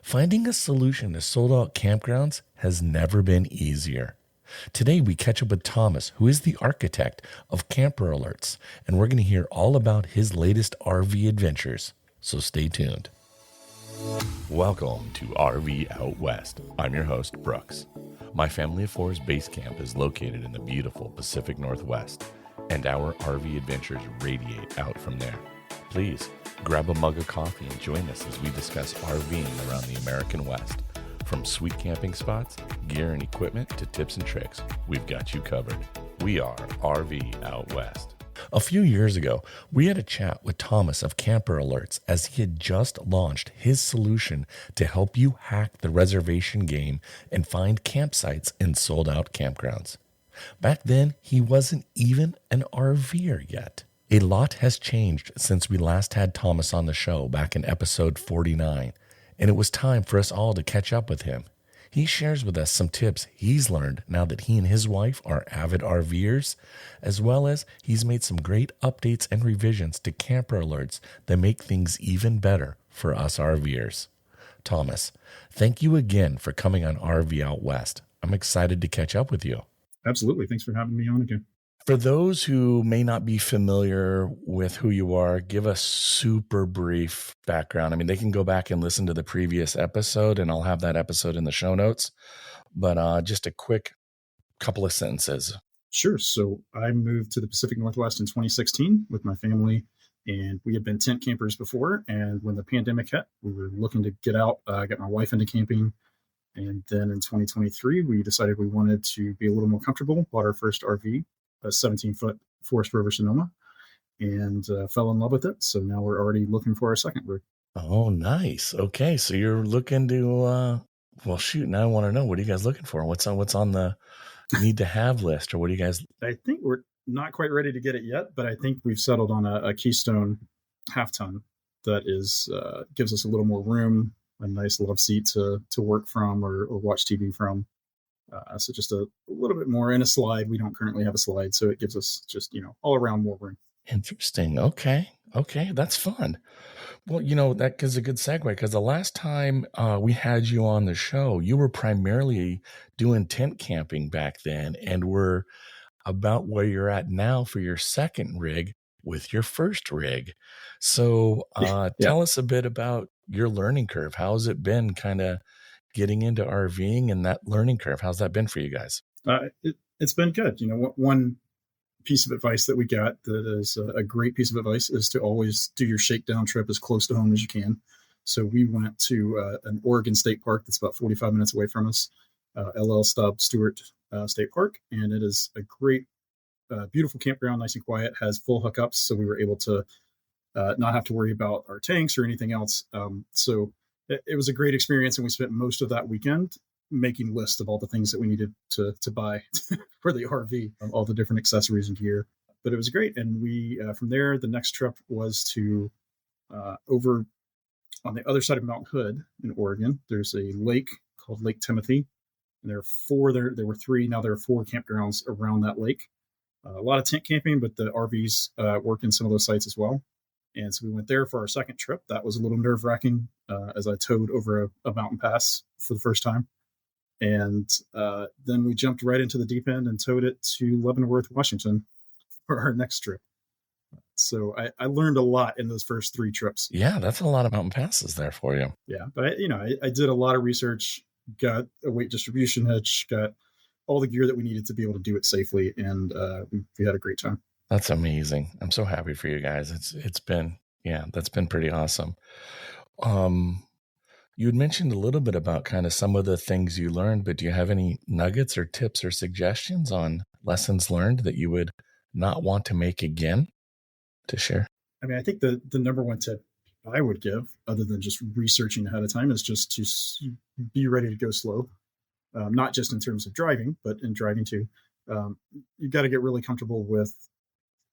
Finding a solution to sold out campgrounds has never been easier. Today, we catch up with Thomas, who is the architect of Camper Alerts, and we're going to hear all about his latest RV adventures. So stay tuned. Welcome to RV Out West. I'm your host, Brooks. My Family of Four's base camp is located in the beautiful Pacific Northwest, and our RV adventures radiate out from there. Please grab a mug of coffee and join us as we discuss RVing around the American West. From sweet camping spots, gear and equipment, to tips and tricks, we've got you covered. We are RV Out West. A few years ago, we had a chat with Thomas of Camper Alerts as he had just launched his solution to help you hack the reservation game and find campsites in sold-out campgrounds. Back then, he wasn't even an RVer yet. A lot has changed since we last had Thomas on the show back in episode 49, and it was time for us all to catch up with him. He shares with us some tips he's learned now that he and his wife are avid RVers, as well as he's made some great updates and revisions to Camper Alerts that make things even better for us RVers. Thomas, thank you again for coming on RV Out West. I'm excited to catch up with you. Absolutely. Thanks for having me on again. For those who may not be familiar with who you are, give a super brief background. I mean, they can go back and listen to the previous episode, and I'll have that episode in the show notes. But just a quick couple of sentences. Sure. So I moved to the Pacific Northwest in 2016 with my family, and we had been tent campers before. And when the pandemic hit, we were looking to get out, get my wife into camping. And then in 2023, we decided we wanted to be a little more comfortable, bought our first RV, a 17-foot Forest River Sonoma, and fell in love with it. So now we're already looking for our second rig. Oh, nice. Okay, so you're looking to, well, shoot, now I want to know, what are you guys looking for? What's on the need to have list, or what do you guys? I think we're not quite ready to get it yet, but I think we've settled on a Keystone half-ton that is gives us a little more room, a nice love seat to work from or watch TV from. So just a little bit more in a slide. We don't currently have a slide, so it gives us just, all around more room. Interesting. Okay. That's fun. Well, that is a good segue, because the last time we had you on the show, you were primarily doing tent camping back then, and we're about where you're at now for your second rig with your first rig. So tell us a bit about your learning curve. How's it been kind of getting into RVing and that learning curve? How's that been for you guys? It's been good. One piece of advice that we got that is a great piece of advice is to always do your shakedown trip as close to home as you can. So we went to an Oregon State Park that's about 45 minutes away from us, LL Stubb Stewart State Park. And it is a great, beautiful campground, nice and quiet, has full hookups. So we were able to not have to worry about our tanks or anything else. So it was a great experience, and we spent most of that weekend making lists of all the things that we needed to buy for the RV, all the different accessories and gear. But it was great, and we from there, the next trip was to over on the other side of Mount Hood in Oregon. There's a lake called Lake Timothy, and there are four. There were three. Now there are four campgrounds around that lake. A lot of tent camping, but the RVs work in some of those sites as well. And so we went there for our second trip. That was a little nerve-wracking as I towed over a mountain pass for the first time. And then we jumped right into the deep end and towed it to Leavenworth, Washington for our next trip. So I learned a lot in those first three trips. Yeah, that's a lot of mountain passes there for you. Yeah, but I did a lot of research, got a weight distribution hitch, got all the gear that we needed to be able to do it safely, and we had a great time. That's amazing. I'm so happy for you guys. It's been, that's been pretty awesome. You had mentioned a little bit about kind of some of the things you learned, but do you have any nuggets or tips or suggestions on lessons learned that you would not want to make again to share? I mean, I think the number one tip I would give, other than just researching ahead of time, is just to be ready to go slow. Not just in terms of driving, but in driving too. You've got to get really comfortable with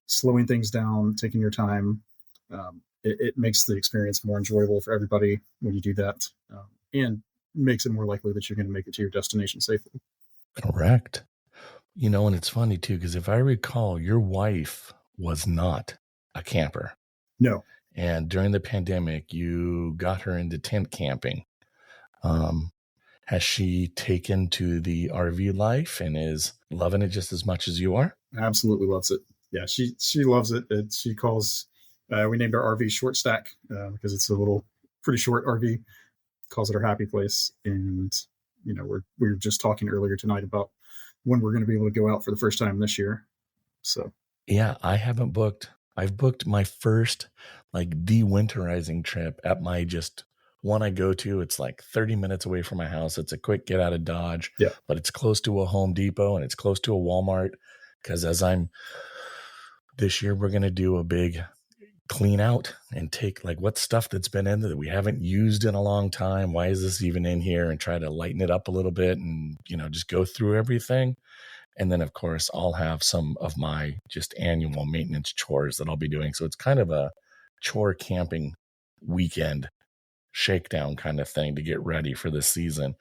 slowing things down, taking your time. It makes the experience more enjoyable for everybody when you do that, and makes it more likely that you're going to make it to your destination safely. Correct. And it's funny too, because if I recall, your wife was not a camper. No. And during the pandemic, you got her into tent camping. Um, has she taken to the RV life and is loving it just as much as you are? Absolutely loves it. Yeah, she loves it. She calls. We named our RV Short Stack because it's a little pretty short RV. Calls it our happy place, and we were just talking earlier tonight about when we're going to be able to go out for the first time this year. So yeah, I haven't booked. I've booked my first like de-winterizing trip at my just one I go to. It's like 30 minutes away from my house. It's a quick get out of Dodge, yeah, but it's close to a Home Depot and it's close to a Walmart. Because this year, we're going to do a big clean out and take like what stuff that's been in there that we haven't used in a long time. Why is this even in here? And try to lighten it up a little bit and, just go through everything. And then, of course, I'll have some of my just annual maintenance chores that I'll be doing. So it's kind of a chore camping weekend shakedown kind of thing to get ready for this season.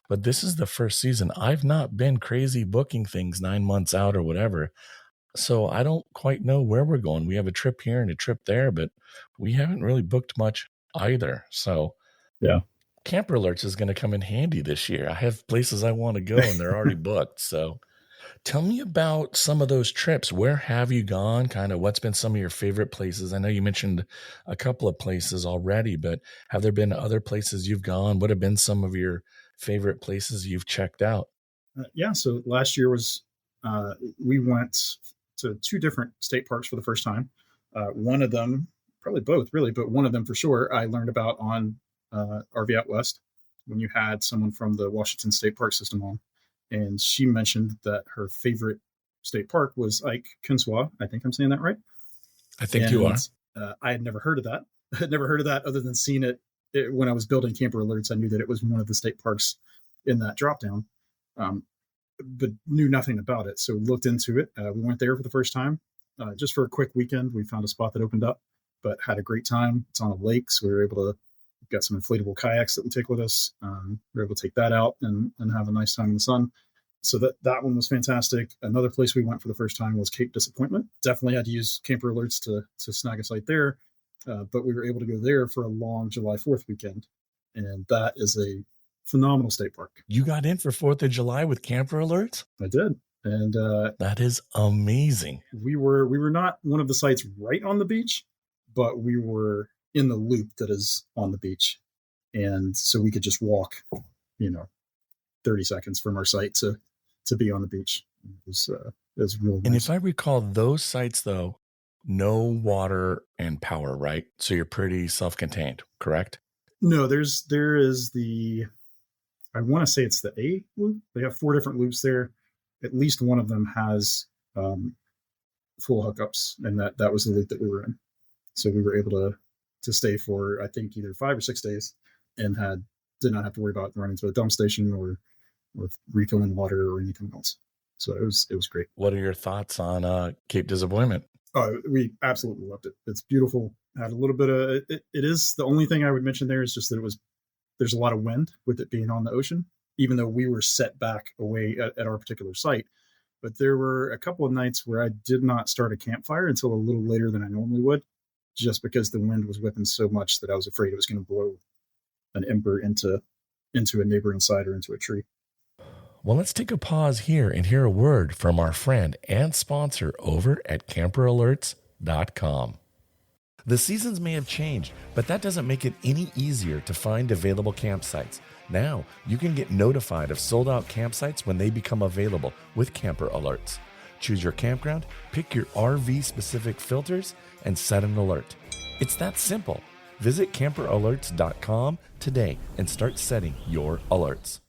But this is the first season I've not been crazy booking things 9 months out or whatever. So I don't quite know where we're going. We have a trip here and a trip there, but we haven't really booked much either. So yeah. Camper Alerts is going to come in handy this year. I have places I want to go and they're already booked. So tell me about some of those trips. Where have you gone? Kind of what's been some of your favorite places? I know you mentioned a couple of places already, but have there been other places you've gone? What have been some of your favorite places you've checked out? Yeah. So last year was we went to two different state parks for the first time. One of them, probably both, really, but one of them for sure, I learned about on RV Out West when you had someone from the Washington State Park System on, and she mentioned that her favorite state park was Ike Kinswa. I think I'm saying that right. I think you And are. I had never heard of that. I had never heard of that other than seeing it when I was building Camper Alerts. I knew that it was one of the state parks in that drop down. But knew nothing about it. So looked into it. We went there for the first time, just for a quick weekend. We found a spot that opened up, but had a great time. It's on a lake, so we were able to got some inflatable kayaks that we take with us. We were able to take that out and have a nice time in the sun. So that one was fantastic. Another place we went for the first time was Cape Disappointment. Definitely had to use Camper Alerts to snag a site there, but we were able to go there for a long July 4th weekend, and that is a phenomenal state park. You got in for 4th of July with Camper Alerts? I did. And that is amazing. We were not one of the sites right on the beach, but we were in the loop that is on the beach. And so we could just walk, 30 seconds from our site to be on the beach. It was real nice. And if I recall, those sites, though, no water and power, right? So you're pretty self-contained, correct? No, there is I want to say it's the A loop. They have 4 different loops there. At least one of them has full hookups, and that was the loop that we were in. So we were able to stay for, I think, either 5 or 6 days, and did not have to worry about running to a dump station or refilling water or anything else. So it was great. What are your thoughts on Cape Disappointment? Oh, we absolutely loved it. It's beautiful. Had a little bit of it is the only thing I would mention there is just that there's a lot of wind with it being on the ocean, even though we were set back away at our particular site. But there were a couple of nights where I did not start a campfire until a little later than I normally would, just because the wind was whipping so much that I was afraid it was going to blow an ember into a neighboring side or into a tree. Well, let's take a pause here and hear a word from our friend and sponsor over at CamperAlerts.com. The seasons may have changed, but that doesn't make it any easier to find available campsites. Now, you can get notified of sold-out campsites when they become available with Camper Alerts. Choose your campground, pick your RV-specific filters, and set an alert. It's that simple. Visit CamperAlerts.com today and start setting your alerts.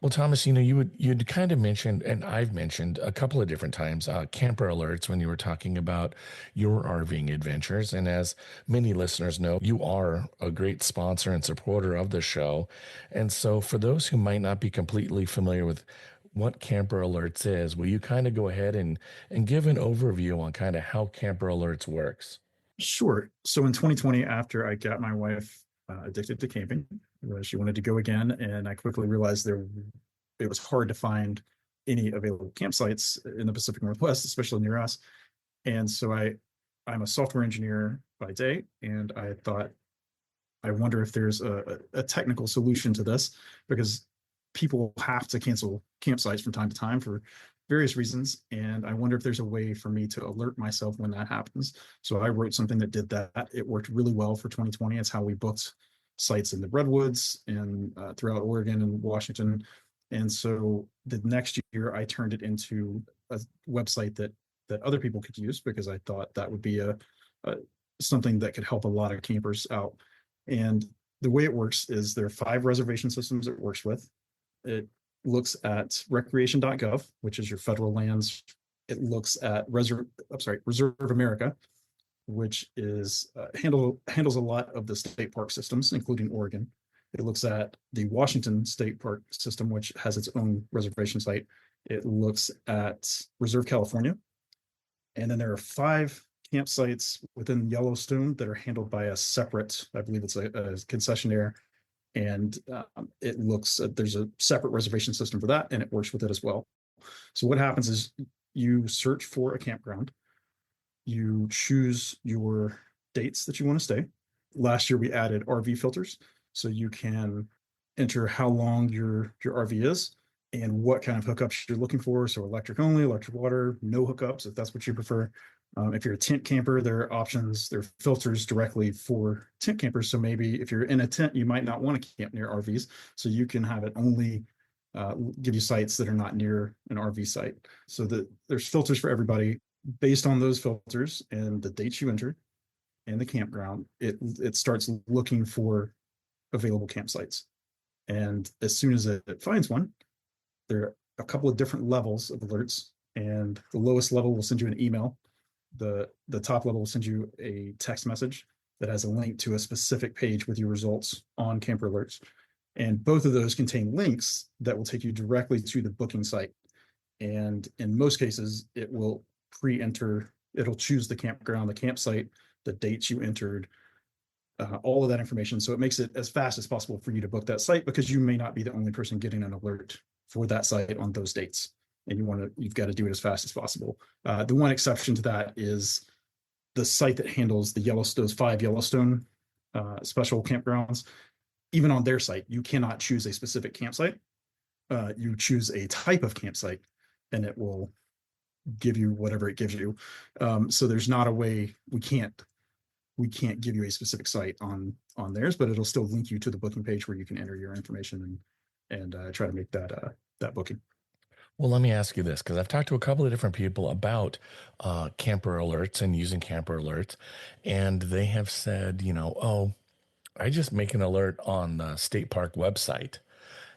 Well, Thomas, you'd kind of mentioned, and I've mentioned a couple of different times, Camper Alerts when you were talking about your RVing adventures. And as many listeners know, you are a great sponsor and supporter of the show. And so for those who might not be completely familiar with what Camper Alerts is, will you kind of go ahead and give an overview on kind of how Camper Alerts works? Sure. So in 2020, after I got my wife addicted to camping, she wanted to go again, and I quickly realized it was hard to find any available campsites in the Pacific Northwest, especially near us. And so I'm a software engineer by day, and I thought I wonder if there's a technical solution to this because people have to cancel campsites from time to time for various reasons. And I wonder if there's a way for me to alert myself when that happens. So I wrote something that did that. It worked really well for 2020. It's how we booked sites in the Redwoods and throughout Oregon and Washington. And so the next year, I turned it into a website that other people could use because I thought that would be a something that could help a lot of campers out. And the way it works is there are 5 reservation systems it works with. It looks at recreation.gov, which is your federal lands. It looks at Reserve America, which is handles a lot of the state park systems, including Oregon. It looks at the Washington State Park system, which has its own reservation site. It looks at Reserve California, and then there are 5 campsites within Yellowstone that are handled by a separate, I believe it's a concessionaire, and it looks there's a separate reservation system for that, and it works with it as well. So what happens is you search for a campground, you choose your dates that you want to stay. Last year we added RV filters, so you can enter how long your RV is and what kind of hookups you're looking for. So electric only, electric water, no hookups if that's what you prefer. If you're a tent camper, there are options, there are filters directly for tent campers. So maybe if you're in a tent, you might not want to camp near RVs. So you can have it only give you sites that are not near an RV site. So there's filters for everybody based on those filters and the dates you entered and the campground. It starts looking for available campsites. And as soon as it finds one, there are a couple of different levels of alerts. And the lowest level will send you an email. The top level will send you a text message that has a link to a specific page with your results on Camper Alerts. And both of those contain links that will take you directly to the booking site. And in most cases, it will pre-enter, it'll choose the campground, the campsite, the dates you entered, all of that information. So it makes it as fast as possible for you to book that site because you may not be the only person getting an alert for that site on those dates. And you've got to do it as fast as possible. The one exception to that is the site that handles those 5 Yellowstone special campgrounds. Even on their site, you cannot choose a specific campsite. You choose a type of campsite, and it will give you whatever it gives you. So there's not a way we can't give you a specific site on theirs, but it'll still link you to the booking page where you can enter your information and try to make that booking. Well, let me ask you this, because I've talked to a couple of different people about camper alerts and using camper alerts, and they have said, oh, I just make an alert on the state park website.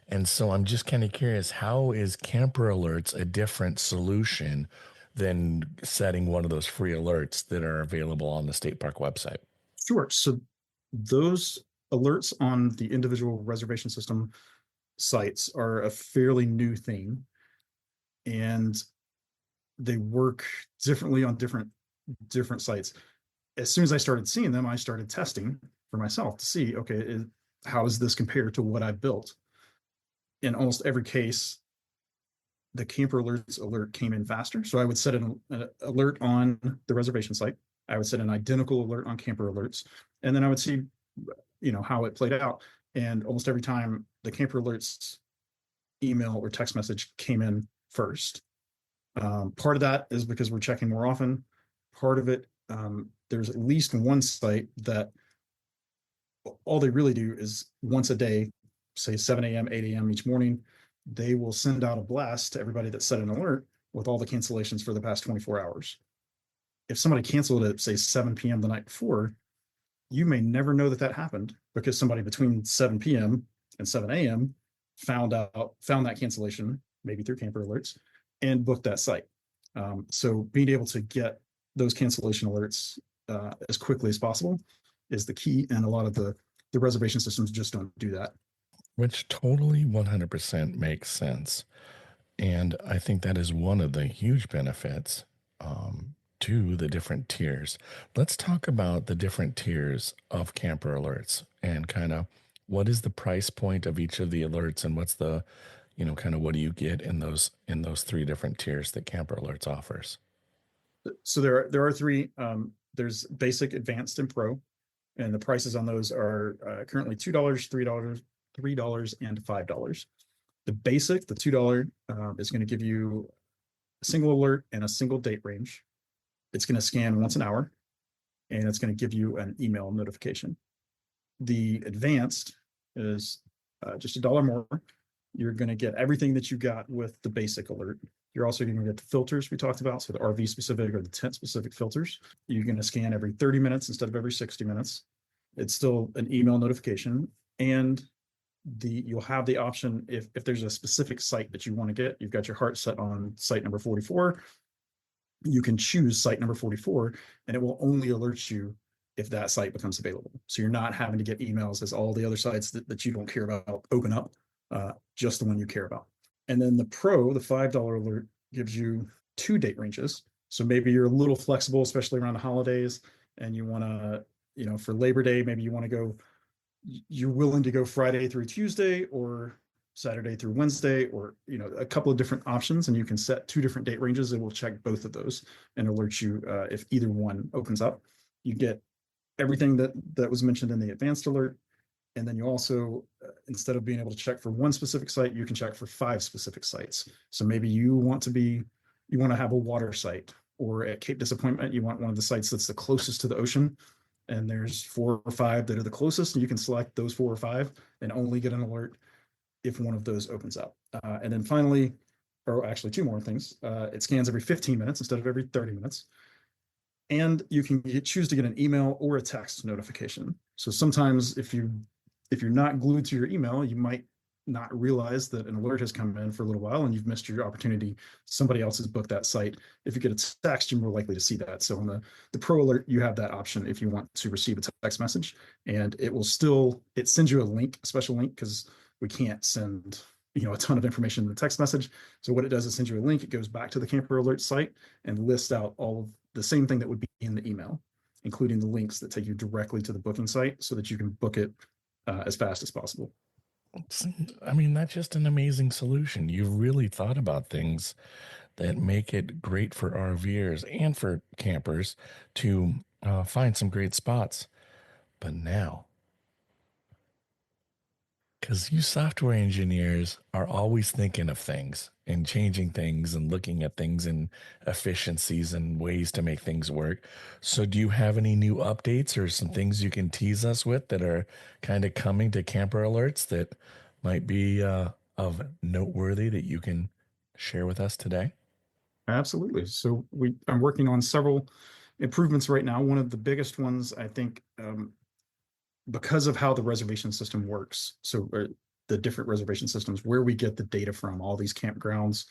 And so I'm just kind of curious, how is camper alerts a different solution than setting one of those free alerts that are available on the state park website? Sure. So those alerts on the individual reservation system sites are a fairly new thing, and they work differently on different sites. As soon as I started seeing them, I started testing for myself to see, okay, how does this compare to what I built? In almost every case, the camper alerts alert came in faster. So I would set an alert on the reservation site. I would set an identical alert on camper alerts, and then I would see, how it played out. And almost every time the camper alerts email or text message came in first. Part of that is because we're checking more often. Part of it, there's at least one site that all they really do is once a day, say 7 a.m., 8 a.m. each morning, they will send out a blast to everybody that set an alert with all the cancellations for the past 24 hours. If somebody canceled at, say, 7 p.m. the night before, you may never know that happened because somebody between 7 p.m. and 7 a.m. found that cancellation, maybe through camper alerts, and booked that site. So being able to get those cancellation alerts as quickly as possible is the key, and a lot of the reservation systems just don't do that. Which totally 100% makes sense. And I think that is one of the huge benefits to the different tiers. Let's talk about the different tiers of camper alerts and kind of what is the price point of each of the alerts and what's the, kind of what do you get in those 3 different tiers that camper alerts offers? So there are 3. There's basic, advanced, and pro. And the prices on those are currently $2, $3, and $5. The basic, the $2, is going to give you a single alert and a single date range. It's going to scan once an hour, and it's going to give you an email notification. The advanced is just $1 more. You're going to get everything that you got with the basic alert. You're also going to get the filters we talked about, so the RV specific or the tent specific filters. You're going to scan every 30 minutes instead of every 60 minutes. It's still an email notification, and you'll have the option if there's a specific site that you want to get. You've got your heart set on site number 44. You can choose site number 44, and it will only alert you if that site becomes available. So you're not having to get emails as all the other sites that you don't care about open up, just the one you care about. And then the Pro, the $5 alert, gives you 2 date ranges. So maybe you're a little flexible, especially around the holidays, and you want to, for Labor Day, maybe you want to go, you're willing to go Friday through Tuesday or Saturday through Wednesday, or a couple of different options, and you can set 2 different date ranges. It will check both of those and alert you if either one opens up. You get everything that was mentioned in the advanced alert, and then you also, instead of being able to check for one specific site, you can check for 5 specific sites. So maybe you want to have a water site, or at Cape Disappointment, you want one of the sites that's the closest to the ocean, and there's 4 or 5 that are the closest, and you can select those 4 or 5 and only get an alert if one of those opens up. And then finally, or actually 2 more things, it scans every 15 minutes instead of every 30 minutes. And you can choose to get an email or a text notification. So sometimes if you're not glued to your email, you might not realize that an alert has come in for a little while and you've missed your opportunity. Somebody else has booked that site. If you get a text, you're more likely to see that. So on the Pro Alert, you have that option if you want to receive a text message, and it sends you a special link, because we can't send a ton of information in the text message. So what it does is send you a link. It goes back to the Camper Alert site and lists out all of the same thing that would be in the email, including the links that take you directly to the booking site so that you can book it as fast as possible. I mean, that's just an amazing solution. You've really thought about things that make it great for RVers and for campers to find some great spots. But now, because you software engineers are always thinking of things and changing things and looking at things and efficiencies and ways to make things work. So, do you have any new updates or some things you can tease us with that are kind of coming to camper alerts that might be of noteworthy that you can share with us today? Absolutely. So I'm working on several improvements right now. One of the biggest ones, I think, because of how the reservation system works. So the different reservation systems, where we get the data from, all these campgrounds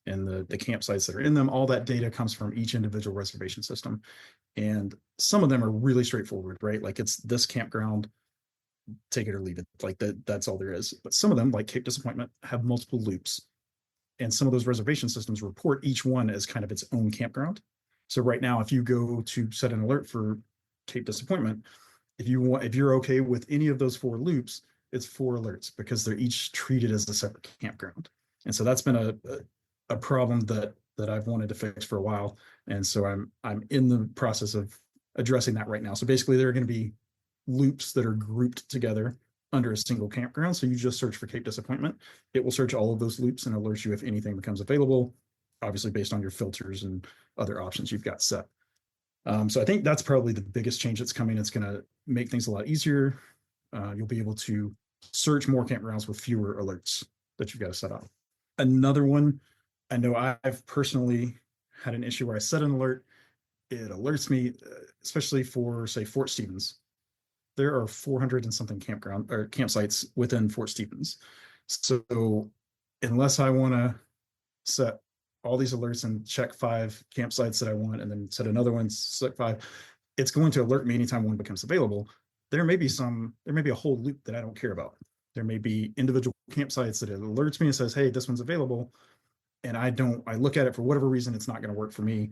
and the campsites that are in them, all that data comes from each individual reservation system. And some of them are really straightforward, right? Like, it's this campground, take it or leave it. Like that's all there is. But some of them, like Cape Disappointment, have multiple loops. And some of those reservation systems report each one as kind of its own campground. So right now, if you go to set an alert for Cape Disappointment, if you're okay with any of those 4 loops, it's 4 alerts, because they're each treated as a separate campground. And so that's been a problem that I've wanted to fix for a while. And so I'm in the process of addressing that right now. So basically, there are going to be loops that are grouped together under a single campground. So you just search for Cape Disappointment. It will search all of those loops and alert you if anything becomes available, obviously based on your filters and other options you've got set. So I think that's probably the biggest change that's coming. It's going to make things a lot easier. You'll be able to search more campgrounds with fewer alerts that you've got to set up. Another one, I know I've personally had an issue where I set an alert. It alerts me, especially for, say, Fort Stevens. There are 400 and something campsites within Fort Stevens. So unless I want to set all these alerts and check 5 campsites that I want, and then set another one, select 5, it's going to alert me anytime one becomes available. There may be a whole loop that I don't care about. There may be individual campsites that it alerts me and says, hey, this one's available. And I look at it, for whatever reason, it's not going to work for me.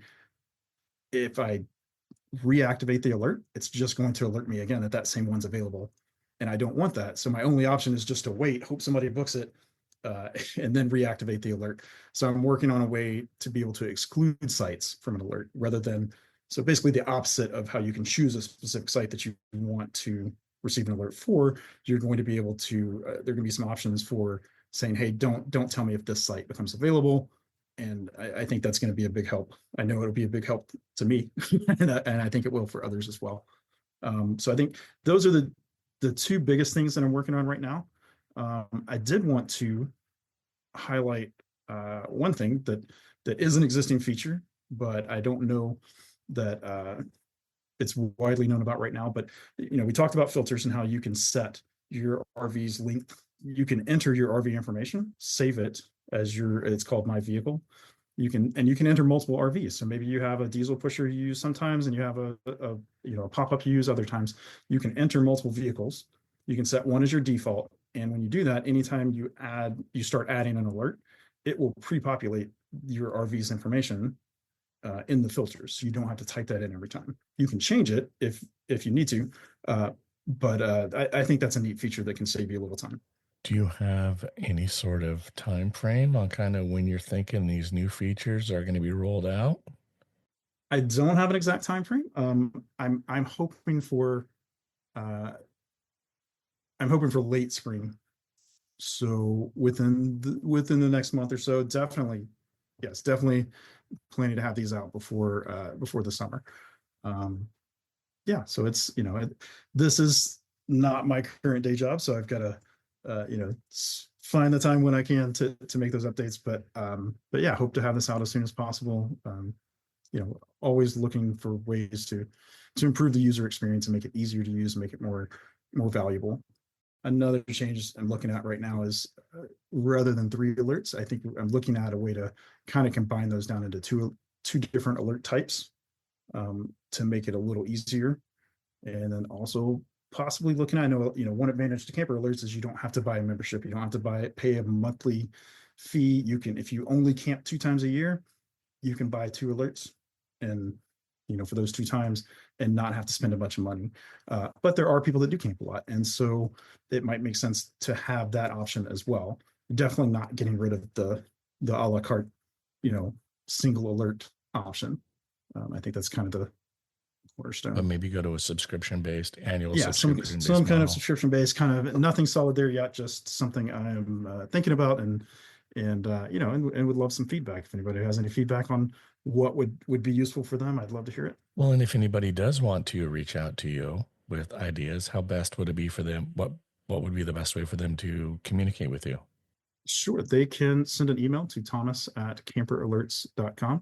If I reactivate the alert, it's just going to alert me again that same one's available. And I don't want that. So my only option is just to wait, hope somebody books it, and then reactivate the alert. So I'm working on a way to be able to exclude sites from an alert, rather than So basically the opposite of how you can choose a specific site that you want to receive an alert for. You're going to be able to, there are going to be some options for saying, hey, don't tell me if this site becomes available. And I think that's going to be a big help. I know it'll be a big help to me, and I think it will for others as well. So I think those are the two biggest things that I'm working on right now. I did want to highlight one thing that is an existing feature, but I don't know that it's widely known about right now. But we talked about filters and how you can set your RV's length. You can enter your RV information, save it as it's called My Vehicle. You can enter multiple RVs. So maybe you have a diesel pusher you use sometimes, and you have a pop-up you use other times. You can enter multiple vehicles. You can set one as your default, and when you do that, anytime you start adding an alert, it will pre-populate your RV's information in the filters. So you don't have to type that in every time. You can change it if you need to, but I think that's a neat feature that can save you a little time. Do you have any sort of time frame on kind of when you're thinking these new features are going to be rolled out? I don't have an exact time frame. I'm hoping for uh, late spring. So within the next month or so, definitely, yes, definitely planning to have these out before the summer. Um, yeah, so it's this is not my current day job, so I've got to find the time when I can to make those updates. But yeah, hope to have this out as soon as possible. Always looking for ways to improve the user experience and make it easier to use, make it more valuable. Another change I'm looking at right now is rather than 3 alerts, I think I'm looking at a way to kind of combine those down into two different alert types, to make it a little easier. And then also possibly looking at, I know, one advantage to camper alerts is you don't have to buy a membership. You don't have to pay a monthly fee. You can, if you only camp 2 times a year, you can buy 2 alerts and, for those 2 times and not have to spend a bunch of money. But there are people that do camp a lot. And so it might make sense to have that option as well. Definitely not getting rid of the a la carte, single alert option. I think that's kind of the But cornerstone. maybe go to a subscription-based, annual Yeah, some subscription-based kind of model. subscription based, kind of nothing solid there yet. Just something I'm thinking about, and would love some feedback. If anybody has any feedback on what would be useful for them, I'd love to hear it. Well, and if anybody does want to reach out to you with ideas, how best would it be for them? What would be the best way for them to communicate with you? Sure, they can send an email to thomas@camperalerts.com,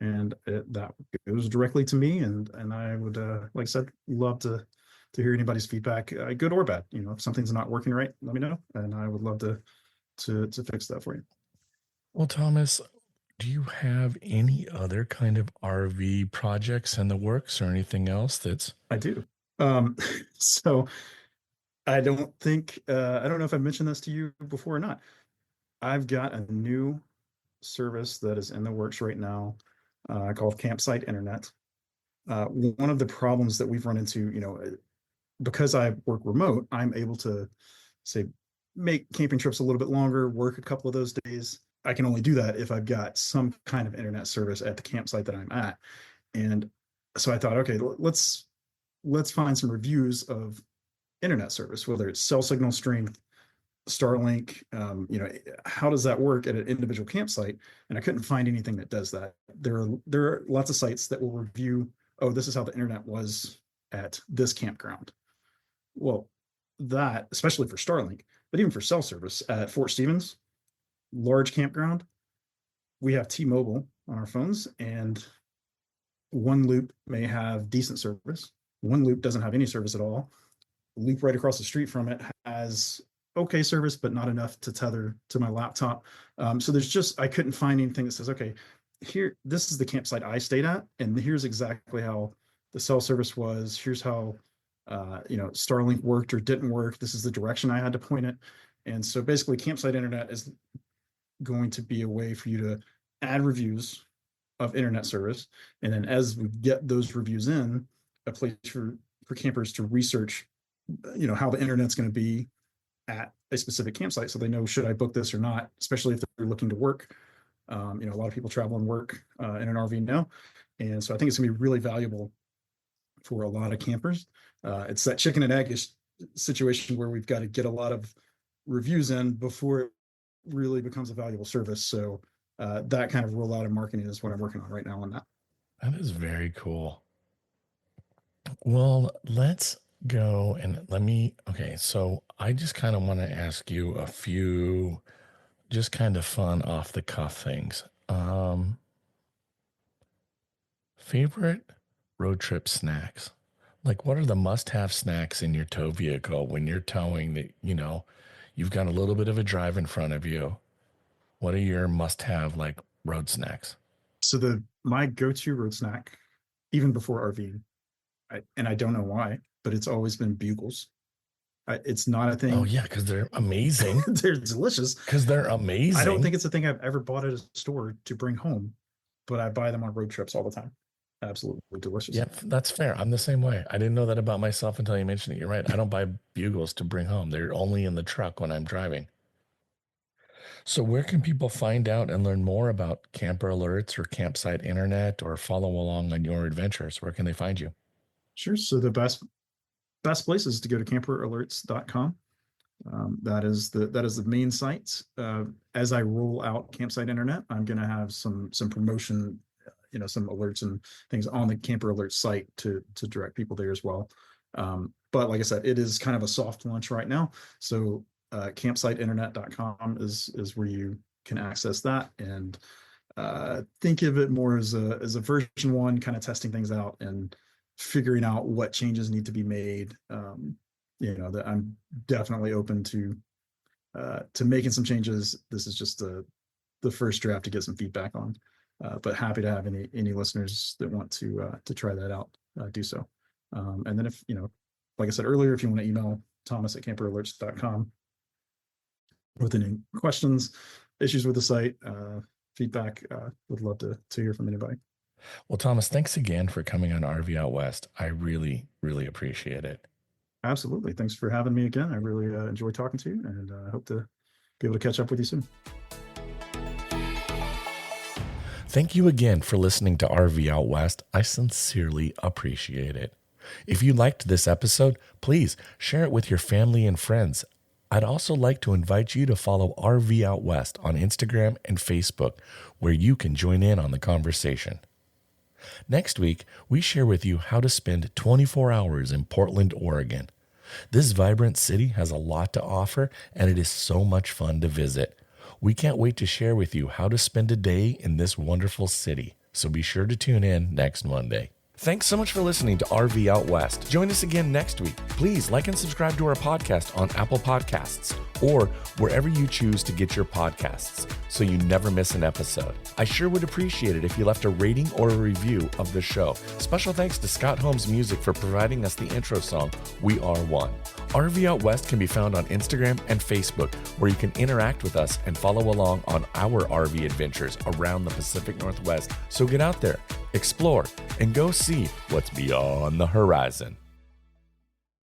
and that goes directly to me. And I would, like I said, love to hear anybody's feedback, good or bad. If something's not working right, let me know, and I would love to fix that for you. Well, Thomas, do you have any other kind of RV projects in the works or anything else that's I do. Um, so I don't know if I mentioned this to you before or not. I've got a new service that is in the works right now, called Campsite Internet. One of the problems that we've run into, because I work remote, I'm able to say make camping trips a little bit longer, work a couple of those days. I can only do that if I've got some kind of internet service at the campsite that I'm at. And so I thought, okay, let's find some reviews of internet service, whether it's cell signal strength, Starlink, how does that work at an individual campsite? And I couldn't find anything that does that. There are lots of sites that will review, oh, this is how the internet was at this campground. Well, that, especially for Starlink, but even for cell service at Fort Stevens, large campground, we have T-Mobile on our phones, and one loop may have decent service. One loop doesn't have any service at all. Loop right across the street from it has okay service, but not enough to tether to my laptop. So I couldn't find anything that says, okay, this is the campsite I stayed at, and here's exactly how the cell service was. Here's how, Starlink worked or didn't work. This is the direction I had to point it. And so basically, campsite internet is going to be a way for you to add reviews of internet service, and then as we get those reviews in, a place for campers to research, how the internet's going to be at a specific campsite, so they know, should I book this or not, especially if they're looking to work. A lot of people travel and work in an RV now, And so I think it's going to be really valuable for a lot of campers. It's that chicken and egg situation where we've got to get a lot of reviews in before it really becomes a valuable service. So that kind of rollout of marketing is what I'm working on right now on that. That is very cool. Well, let's go and okay, so I just kind of want to ask you a few just kind of fun off the cuff things. Favorite road trip snacks? Like, what are the must-have snacks in your tow vehicle when you're towing that, you've got a little bit of a drive in front of you? What are your must-have like road snacks? So my go-to road snack, even before RVing, and I don't know why, but it's always been Bugles. It's not a thing. Oh yeah, because they're amazing. They're delicious. Because they're amazing. I don't think it's a thing I've ever bought at a store to bring home, but I buy them on road trips all the time. Absolutely delicious. Yep, that's fair. I'm the same way. I didn't know that about myself until you mentioned it. You're right. I don't buy Bugles to bring home. They're only in the truck when I'm driving. So where can people find out and learn more about camper alerts or campsite internet or follow along on your adventures? Where can they find you? Sure. So the best place is to go to camperalerts.com. That is the main site. As I roll out campsite internet, I'm going to have some promotion, some alerts and things on the Camper Alert site to direct people there as well. But like I said, it is kind of a soft launch right now. So campsiteinternet.com is where you can access that, and think of it more as a version 1, kind of testing things out and figuring out what changes need to be made. That I'm definitely open to making some changes. This is just the first draft to get some feedback on, but happy to have any listeners that want to try that out, do so. And then if, like I said earlier, if you want to email Thomas@camperalerts.com with any questions, issues with the site, feedback, would love to hear from anybody. Well, Thomas, thanks again for coming on RV Out West. I really, really appreciate it. Absolutely. Thanks for having me again. I really enjoy talking to you, and I hope to be able to catch up with you soon. Thank you again for listening to RV Out West. I sincerely appreciate it. If you liked this episode, please share it with your family and friends. I'd also like to invite you to follow RV Out West on Instagram and Facebook, where you can join in on the conversation. Next week, we share with you how to spend 24 hours in Portland, Oregon. This vibrant city has a lot to offer, and it is so much fun to visit. We can't wait to share with you how to spend a day in this wonderful city, so be sure to tune in next Monday. Thanks so much for listening to RV Out West. Join us again next week. Please like and subscribe to our podcast on Apple Podcasts or wherever you choose to get your podcasts so you never miss an episode. I sure would appreciate it if you left a rating or a review of the show. Special thanks to Scott Holmes Music for providing us the intro song, We Are One. RV Out West can be found on Instagram and Facebook, where you can interact with us and follow along on our RV adventures around the Pacific Northwest. So get out there, explore, and go see what's beyond the horizon.